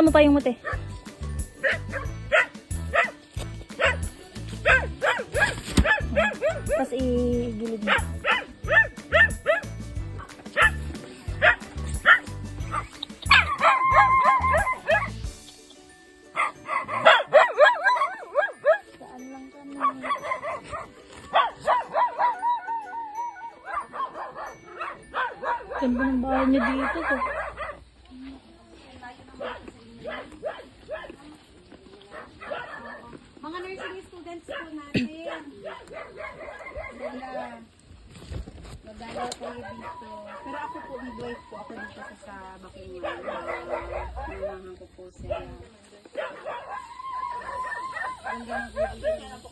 mo pa yung muti. Tapos igilid mo. Saan lang kami? Ganda ng bahay niya dito to. Mga nursing students po natin. Magdala kayo dito. Pero ako po, midwife po ako dito sa Bakinyan. Nanahan ko po sila. Ganda ng